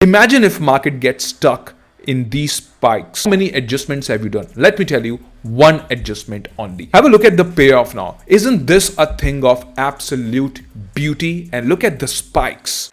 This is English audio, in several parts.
Imagine if market gets stuck in these spikes. How many adjustments have you done? Let me tell you, one adjustment only. Have a look at the payoff now. Isn't this a thing of absolute beauty? And look at the spikes.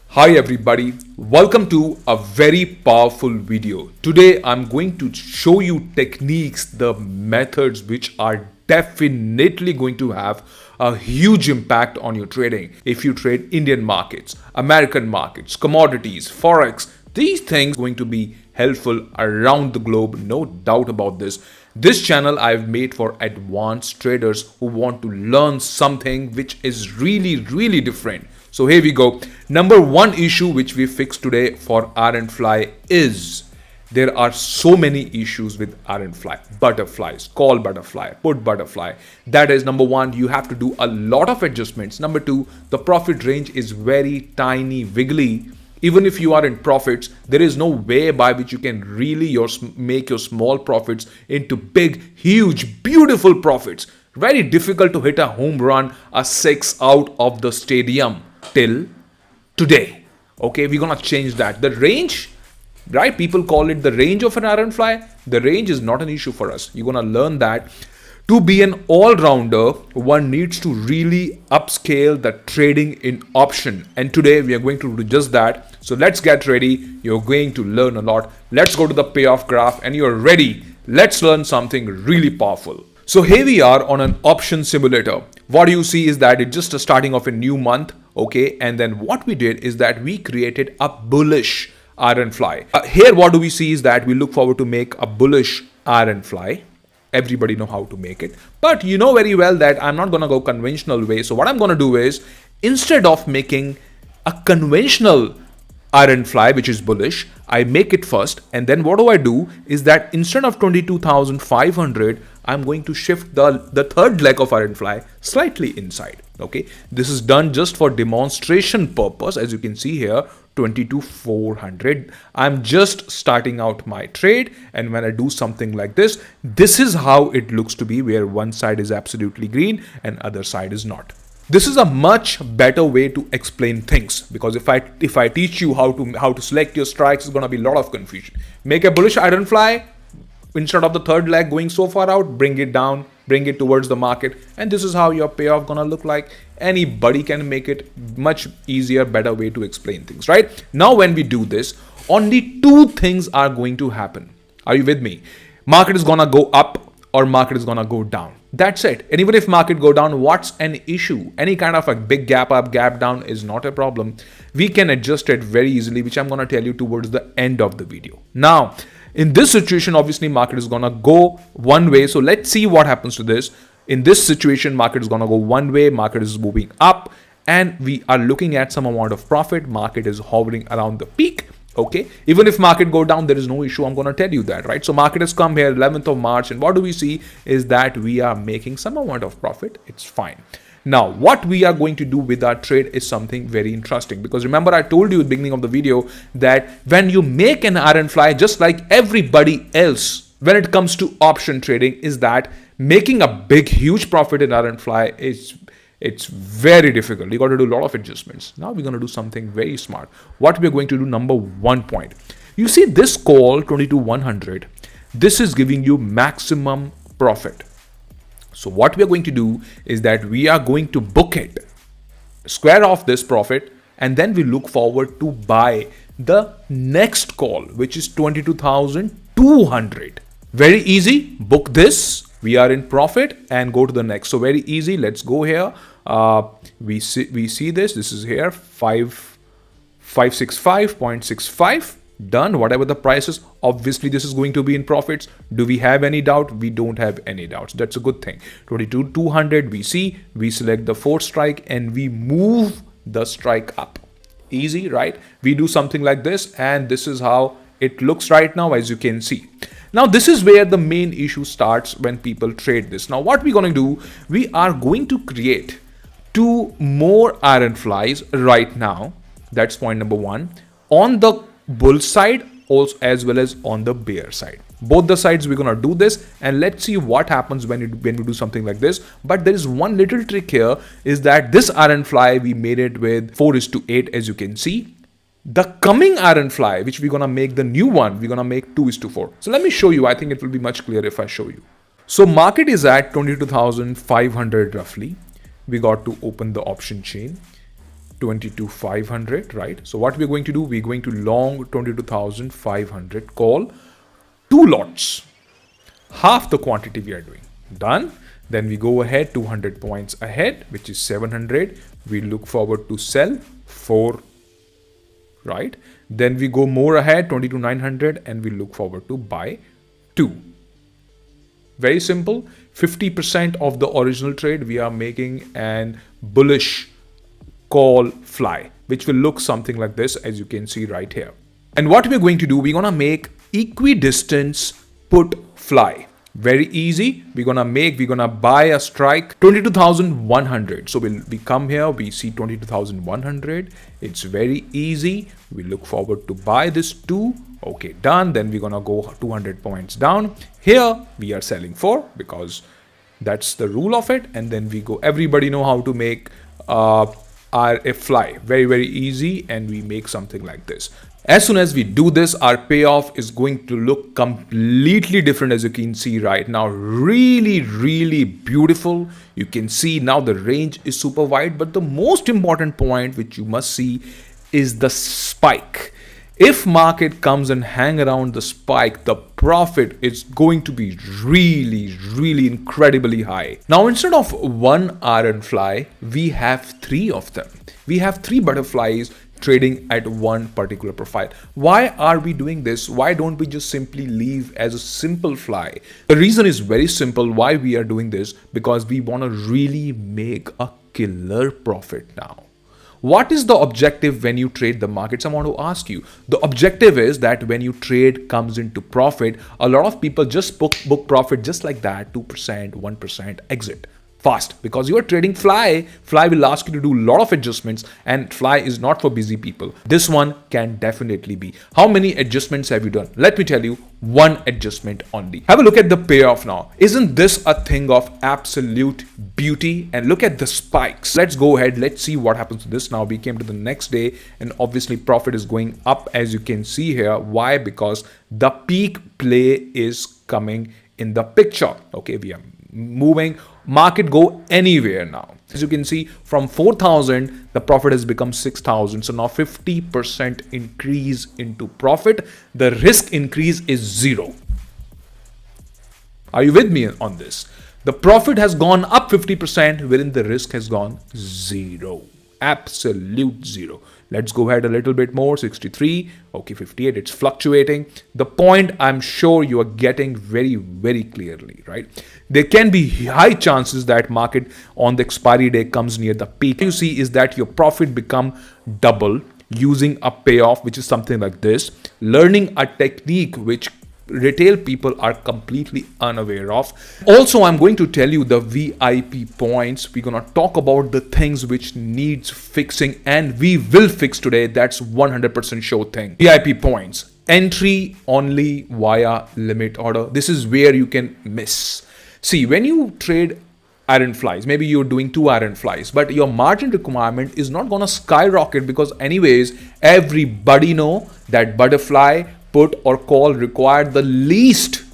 Hi everybody, welcome to a very powerful video. Today I'm going to show you techniques, the methods which are definitely going to have a huge impact on your trading. If you trade Indian markets, American markets, commodities, forex, these things are going to be helpful around the globe, no doubt about this. This channel I've made for advanced traders who want to learn something which is really different. So here we go. Number one issue which we fixed today for RNFly is there are so many issues with RNFly, butterflies, call butterfly, put butterfly. That is number one, you have to do a lot of adjustments. Number two, the profit range is very tiny, wiggly. Even if you are in profits, there is no way by which you can really make your small profits into big, huge, beautiful profits. Very difficult to hit a home run, a six out of the stadium till today. Okay, we're gonna change that. The range, right? People call it the range of an RNFly. The range is not an issue for us. You're gonna learn that to be an all-rounder, one needs to really upscale the trading in option. And today we are going to do just that. So let's get ready. You're going to learn a lot. Let's go to the payoff graph and you're ready. Let's learn something really powerful. So here we are on an option simulator. What you see is that it's just a starting of a new month. Okay. And then what we did is that we created a bullish RNFly. Here what do we see is that we look forward to make a bullish RNFly. Everybody know how to make it, but you know very well that I'm not gonna go conventional way. So what I'm gonna do is, instead of making a conventional RNFly which is bullish, I make it first, and then what do I do is that instead of 22,500, I'm going to shift the third leg of RNFly slightly inside. Okay, this is done just for demonstration purpose. As you can see here, 22,400. I'm just starting out my trade, and when I do something like this, this is how it looks to be, where one side is absolutely green and other side is not. This is a much better way to explain things, because if I teach you how to select your strikes, it's gonna be a lot of confusion. Make a bullish RNFly. Instead of the third leg going so far out, bring it down, bring it towards the market, and this is how your payoff gonna look like. Anybody can make it. Much easier, better way to explain things, right? Now when we do this, only two things are going to happen. Are you with me? Market is gonna go up or market is gonna go down. That's it. And even if market go down, what's an issue? Any kind of a big gap up, gap down is not a problem. We can adjust it very easily, which I'm gonna tell you towards the end of the video. Now, in this situation, obviously market is gonna go one way. So let's see what happens to this. In this situation, market is gonna go one way, market is moving up, and we are looking at some amount of profit. Market is hovering around the peak. Okay, even if market go down, there is no issue. I'm gonna tell you that, right? So market has come here 11th of March, and what do we see is that we are making some amount of profit. It's fine. Now, what we are going to do with our trade is something very interesting, because remember I told you at the beginning of the video that when you make an RNFly, just like everybody else, when it comes to option trading, is that making a big, huge profit in RNFly it's very difficult. You got to do a lot of adjustments. Now we're going to do something very smart. What we're going to do, number 1 point. You see this call 22,100. This is giving you maximum profit. So what we are going to do is that we are going to book it, square off this profit, and then we look forward to buy the next call, which is 22,200. Very easy. Book this. We are in profit and go to the next. So very easy. Let's go here. We see this. This is here 565.65. Done. Whatever the price is, obviously this is going to be in profits. Do we have any doubt? We don't have any doubts. That's a good thing. 22,200 we see. We select the fourth strike and we move the strike up. Easy, right? We do something like this, and this is how it looks right now, as you can see. Now this is where the main issue starts when people trade this. Now what we're going to do, we are going to create 2 more RNFlies right now. That's point number 1. On the bull side, also as well as on the bear side. both the sides we're gonna do this, and let's see what happens when we do something like this. But there is one little trick here, is that this iron fly we made it with 4:8, as you can see. The coming iron fly, which we're gonna make the new one, we're gonna make 2:4. So let me show you. I think it will be much clearer if I show you. So market is at 22,500 roughly. We got to open the option chain. 22,500, right? So what we're going to do, we're going to long 22,500, call 2 lots, half the quantity we are doing. Done. Then we go ahead 200 points ahead, which is 700. We look forward to sell 4, right? Then we go more ahead 22,900 and we look forward to buy 2. Very simple. 50% of the original trade we are making an bullish call fly, which will look something like this, as you can see right here. And what we're going to do, we're gonna make equidistance put fly. Very easy. We're gonna buy a strike 22,100. So we come here, we see 22,100. It's very easy. We look forward to buy this 2. Okay, done. Then we're gonna go 200 points down. Here we are selling 4 because that's the rule of it. And then we go, everybody know how to make a fly. Very, very easy. And we make something like this. As soon as we do this, our payoff is going to look completely different, as you can see right now. Really, really beautiful. You can see now the range is super wide, but the most important point which you must see is the spike. If market comes and hang around the spike, the profit is going to be really, really incredibly high. Now, instead of 1 iron fly, we have 3 of them. We have 3 butterflies trading at one particular profile. Why are we doing this? Why don't we just simply leave as a simple fly? The reason is very simple why we are doing this, because we want to really make a killer profit now. What is the objective when you trade the markets? I want to ask you. The objective is that when you trade comes into profit, a lot of people just book profit just like that, 2%, 1%, exit fast, because you are trading fly. Fly will ask you to do a lot of adjustments, and fly is not for busy people. This one can definitely be. How many adjustments have you done? Let me tell you, 1 adjustment only. Have a look at the payoff now. Isn't this a thing of absolute beauty? And look at the spikes. Let's go ahead. Let's see what happens to this now. We came to the next day, and obviously profit is going up, as you can see here. Why? Because the peak play is coming in the picture. Okay, we are moving. Market go anywhere now. As you can see, from 4,000, the profit has become 6,000. So now 50% increase into profit. The risk increase is 0. Are you with me on this? The profit has gone up 50%, wherein the risk has gone 0. Absolute 0. Let's go ahead a little bit more. 63. Okay, 58. It's fluctuating. The point I'm sure you are getting very, very clearly, right? There can be high chances that market on the expiry day comes near the peak. You see is that your profit become double using a payoff, which is something like this. Learning a technique which retail people are completely unaware of. Also, I'm going to tell you the VIP points. We're going to talk about the things which needs fixing, and we will fix today. That's 100% sure thing. VIP points. Entry only via limit order. This is where you can miss. See, when you trade iron flies, maybe you're doing 2 iron flies, but your margin requirement is not going to skyrocket, because anyways, everybody know that butterfly put or call required the least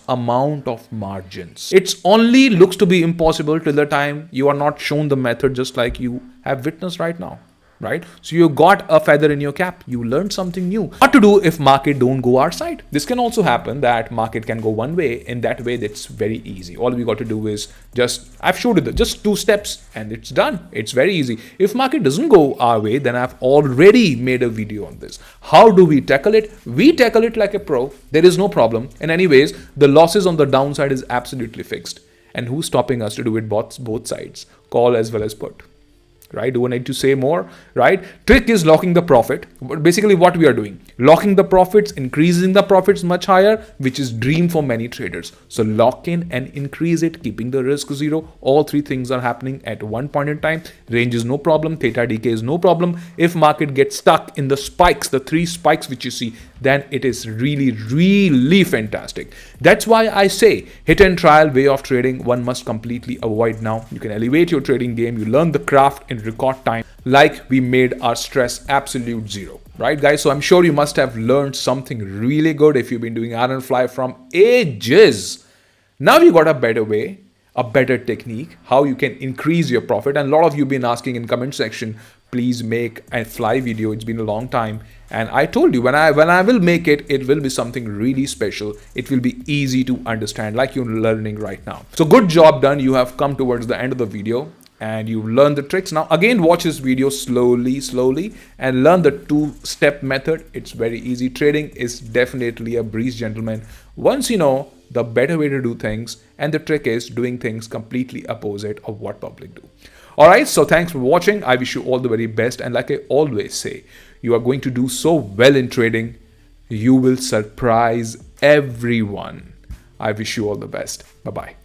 amount of margins. It's only looks to be impossible till the time you are not shown the method, just like you have witnessed right now, right? So you got a feather in your cap. You learned something new. What to do if market don't go our side? This can also happen, that market can go one way. In that way, that's very easy. All we got to do is I've showed you just 2 steps and it's done. It's very easy. If market doesn't go our way, then I've already made a video on this. How do we tackle it? We tackle it like a pro. There is no problem. And anyways, the losses on the downside is absolutely fixed. And who's stopping us to do it both sides? Call as well as put. right? Do I need to say more, right? Trick is locking the profit. Basically what we are doing, locking the profits, increasing the profits much higher, which is dream for many traders. So lock in and increase it, keeping the risk zero. All three things are happening at one point in time. Range is no problem, theta decay is no problem. If market gets stuck in the spikes, the three spikes which you see, then it is really fantastic. That's why I say hit and trial way of trading one must completely avoid now. You can elevate your trading game, you learn the craft in record time, like we made our stress absolute zero, right guys? So I'm sure you must have learned something really good if you've been doing iron fly from ages. Now you got a better way, a better technique, how you can increase your profit. And a lot of you been asking in comment section, please make a fly video. It's been a long time. And I told you when I will make it, it will be something really special. It will be easy to understand like you're learning right now. So good job done. You have come towards the end of the video and you learn the tricks. Now again, watch this video slowly and learn the two-step method. It's very easy. Trading is definitely a breeze, gentlemen. Once you know the better way to do things, and the trick is doing things completely opposite of what public do. All right, so thanks for watching. I wish you all the very best. And like I always say, you are going to do so well in trading. You will surprise everyone. I wish you all the best. Bye-bye.